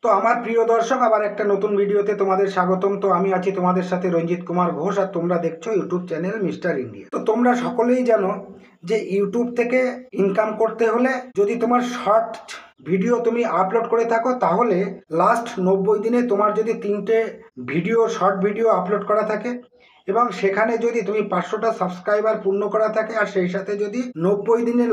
তো আমার প্রিয় দর্শক, আবার একটা নতুন ভিডিওতে তোমাদের স্বাগতম। তো আমি আছি তোমাদের সাথে রঞ্জিত কুমার ঘোষ, আর তোমরা দেখছো ইউটিউব চ্যানেল মিস্টার ইন্ডিয়া। তো তোমরা সকলেই জানো যে ইউটিউব থেকে ইনকাম করতে হলে যদি তোমার শর্ট ভিডিও তুমি আপলোড করে থাকো, তাহলে লাস্ট 90 দিনে তোমার যদি 3টে ভিডিও শর্ট ভিডিও আপলোড করা থাকে এবং সেখানে যদি তুমি 500টা সাবস্ক্রাইবার পূর্ণ করা থাকে, আর সেই সাথে যদি 90 দিনের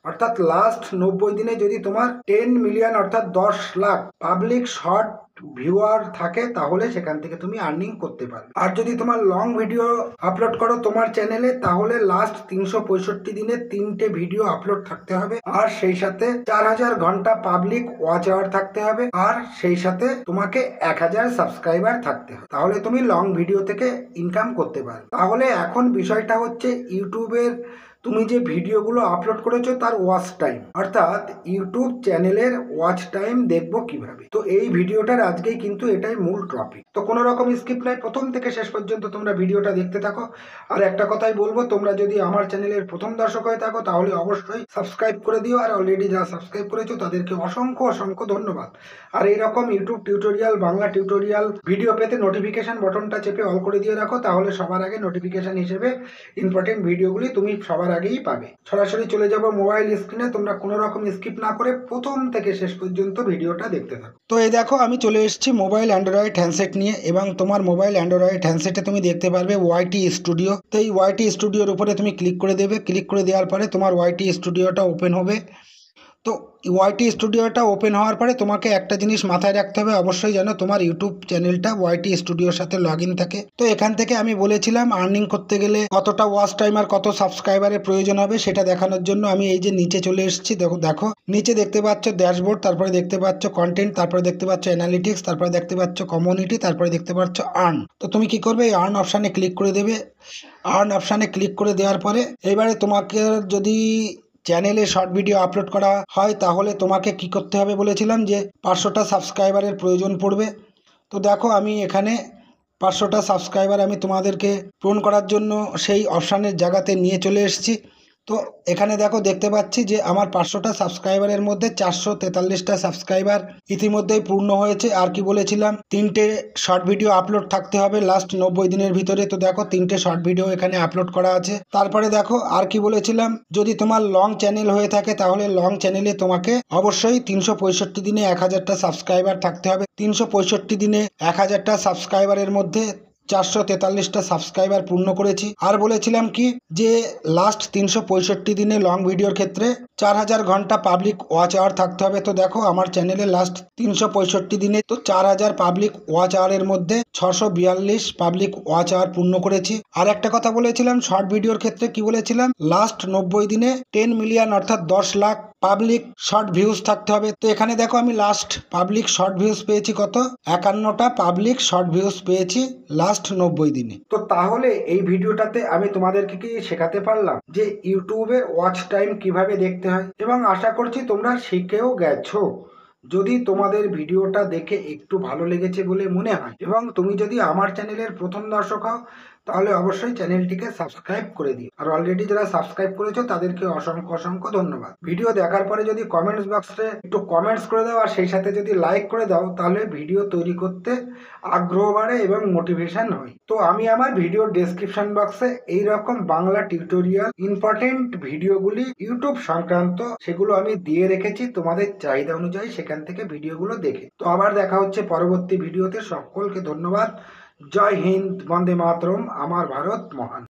অর্থাৎ লাস্ট 90 দিনে যদি তোমার 10 মিলিয়ন অর্থাৎ 10 লাখ পাবলিক শর্ট ভিউয়ার থাকে, তাহলে সেখান থেকে তুমি আর্নিং করতে পারো। আর যদি তোমার লং ভিডিও আপলোড করো তোমার চ্যানেলে, তাহলে লাস্ট 365 দিনে 3টে ভিডিও আপলোড থাকতে হবে, আর সেই সাথে 4000 ঘন্টা পাবলিক ওয়াচ আওয়ার থাকতে হবে, আর সেই সাথে তোমাকে 1000 সাবস্ক্রাইবার থাকতে হবে, তাহলে তুমি লং ভিডিও থেকে ইনকাম করতে পারো। তাহলে এখন বিষয়টা হচ্ছে ইউটিউবের তুমি যে ভিডিওগুলো আপলোড করেছো তার ওয়াচ টাইম, অর্থাৎ ইউটিউব চ্যানেলের ওয়াচ টাইম দেখবো কিভাবে। তো এই ভিডিওটার আজকেই কিন্তু এটাই মূল টপিক। তো কোনো রকম স্কিপ নাই, প্রথম থেকে শেষ পর্যন্ত তোমরা ভিডিওটা দেখতে থাকো। আর একটা কথাই বলবো, তোমরা যদি আমার চ্যানেলের প্রথম দর্শক হয়ে থাকো তাহলে অবশ্যই সাবস্ক্রাইব করে দিও, আর অলরেডি যারা সাবস্ক্রাইব করেছো তাদেরকে অসংখ্য অসংখ্য ধন্যবাদ। আর এইরকম YouTube tutorial, Bangla tutorial video পেতে নোটিফিকেশন বাটনটা চেপে অল করে দিয়ে রাখো, তাহলে সবার আগে নোটিফিকেশন হিসেবে ইম্পর্টেন্ট ভিডিওগুলি তুমি সবার আগেই পাবে। সরাসরি চলে যাব মোবাইল স্ক্রিনে, তোমরা কোনো রকম স্কিপ না করে প্রথম থেকে শেষ পর্যন্ত ভিডিওটা দেখতে থাকো। তো এই দেখো, আমি চলে এসেছি মোবাইল অ্যান্ড্রয়েড হ্যান্ডসেট নিয়ে, এবং তোমার মোবাইল অ্যান্ড্রয়েড হ্যান্ডসেটে তুমি দেখতে পারবে ওয়াইটি স্টুডিও। তো এই ওয়াইটি স্টুডিওর উপরে তুমি ক্লিক করে দেবে। ক্লিক করে দেওয়ার পরে তোমার ওয়াইটি স্টুডিওটা ওপেন হবে। তো ওয়াইটি স্টুডিওটা ওপেন হওয়ার পরে তোমাকে একটা জিনিস মাথায় রাখতে হবে, অবশ্যই যেন তোমার ইউটিউব চ্যানেলটা ওয়াইটি স্টুডিওর সাথে লগ ইন থাকে। তো এখান থেকে আমি বলেছিলাম আর্নিং করতে গেলে কতটা ওয়াচ টাইম আর কত সাবস্ক্রাইবারের প্রয়োজন হবে সেটা দেখানোর জন্য আমি এই যে নিচে চলে এসেছি। দেখো নিচে দেখতে পাচ্ছ ড্যাশবোর্ড, তারপরে দেখতে পাচ্ছ কন্টেন্ট, তারপরে দেখতে পাচ্ছ অ্যানালিটিক্স, তারপরে দেখতে পাচ্ছ কমিউনিটি, তারপরে দেখতে পাচ্ছ আর্ন। তো তুমি কি করবে, এই আর্ন অপশানে ক্লিক করে দেবে। আর্ন অপশানে ক্লিক করে দেওয়ার পরে এবারে তোমাকে যদি চ্যানেলে শর্ট ভিডিও আপলোড করা হয়, তাহলে তোমাকে কি করতে হবে বলেছিলাম যে 500টা সাবস্ক্রাইবারের প্রয়োজন পড়বে। তো দেখো, আমি এখানে 500টা সাবস্ক্রাইবার আমি তোমাদেরকে পূরণ করার জন্য সেই অপশানের জায়গাতে নিয়ে চলে এসেছি। তো এখানে দেখো, দেখতে পাচ্ছি যে আমার 500টা সাবস্ক্রাইবারের মধ্যে 443টা সাবস্ক্রাইবার ইতিমধ্যেই পূর্ণ হয়েছে। আর কি বলেছিলাম, 3টে শর্ট ভিডিও আপলোড থাকতে হবে লাস্ট 90 দিনের ভিতরে। তো দেখো, 3টে শর্ট ভিডিও এখানে আপলোড করা আছে। তারপরে দেখো, আর কি বলেছিলাম, যদি তোমার লং চ্যানেল হয়ে থাকে তাহলে লং চ্যানেলে তোমাকে অবশ্যই 365 দিনে 1000টা সাবস্ক্রাইবার থাকতে হবে। 365 দিনে 1000টা সাবস্ক্রাইবারের মধ্যে 443টা সাবস্ক্রাইবার পূর্ণ করেছি। আর বলেছিলাম কি যে লাস্ট 365 দিনে লং ভিডিওর ক্ষেত্রে 4000 ঘন্টা পাবলিক ওয়াচ আওয়ার থাকতে হবে। তো দেখো, আমার চ্যানেলে লাস্ট 365 দিনে তো 4000 পাবলিক ওয়াচ আওয়ারের মধ্যে 642 পাবলিক ওয়াচ আওয়ার পূর্ণ করেছি। আর একটা কথা বলেছিলাম শর্ট ভিডিওর ক্ষেত্রে, কি বলেছিলাম, লাস্ট 90 দিনে 10 মিলিয়ন অর্থাৎ 10 লাখ পাবলিক শর্ট ভিউজ থাকতে হবে। তো এখানে দেখো, আমি লাস্ট পাবলিক শর্ট ভিউজ পেয়েছি কত, 51টা পাবলিক শর্ট ভিউজ পেয়েছি লাস্ট 90 দিনে। তো তাহলে এই ভিডিওটাতে আমি তোমাদেরকে কি শেখাতে পারলাম যে ইউটিউবের ওয়াচ টাইম কিভাবে দেখতে হয়, এবং আশা করছি তোমরা শিখেও গেছো। যদি তোমাদের ভিডিওটা দেখে একটু ভালো লেগেছে বলে মনে হয়, এবং তুমি যদি আমার চ্যানেলের প্রথম দর্শক হও, তাহলে অবশ্যই চ্যানেলটিকে সাবস্ক্রাইব করে দিও। আর অলরেডি যারা সাবস্ক্রাইব করেছো তাদেরকে অসংখ্য অসংখ্য ধন্যবাদ। ভিডিও দেখার পরে যদি কমেন্টস বক্সে একটু কমেন্টস করে দাও, আর সেই সাথে যদি লাইক করে দাও, তাহলে ভিডিও তৈরি করতে আগ্রহ বাড়ে এবং মোটিভেশন হয়। তো আমি আমার ভিডিও ডেসক্রিপশন বক্সে এইরকম বাংলা টিউটোরিয়াল ইম্পর্টেন্ট ভিডিওগুলি ইউটিউব সংক্রান্ত সেগুলো আমি দিয়ে রেখেছি, তোমাদের চাহিদা অনুযায়ী সেখান থেকে ভিডিওগুলো দেখে। তো আবার দেখা হচ্ছে পরবর্তী ভিডিওতে। সকলকে ধন্যবাদ। জয় হিন্দ, বন্দে মাতরম, আমার ভারত মহান।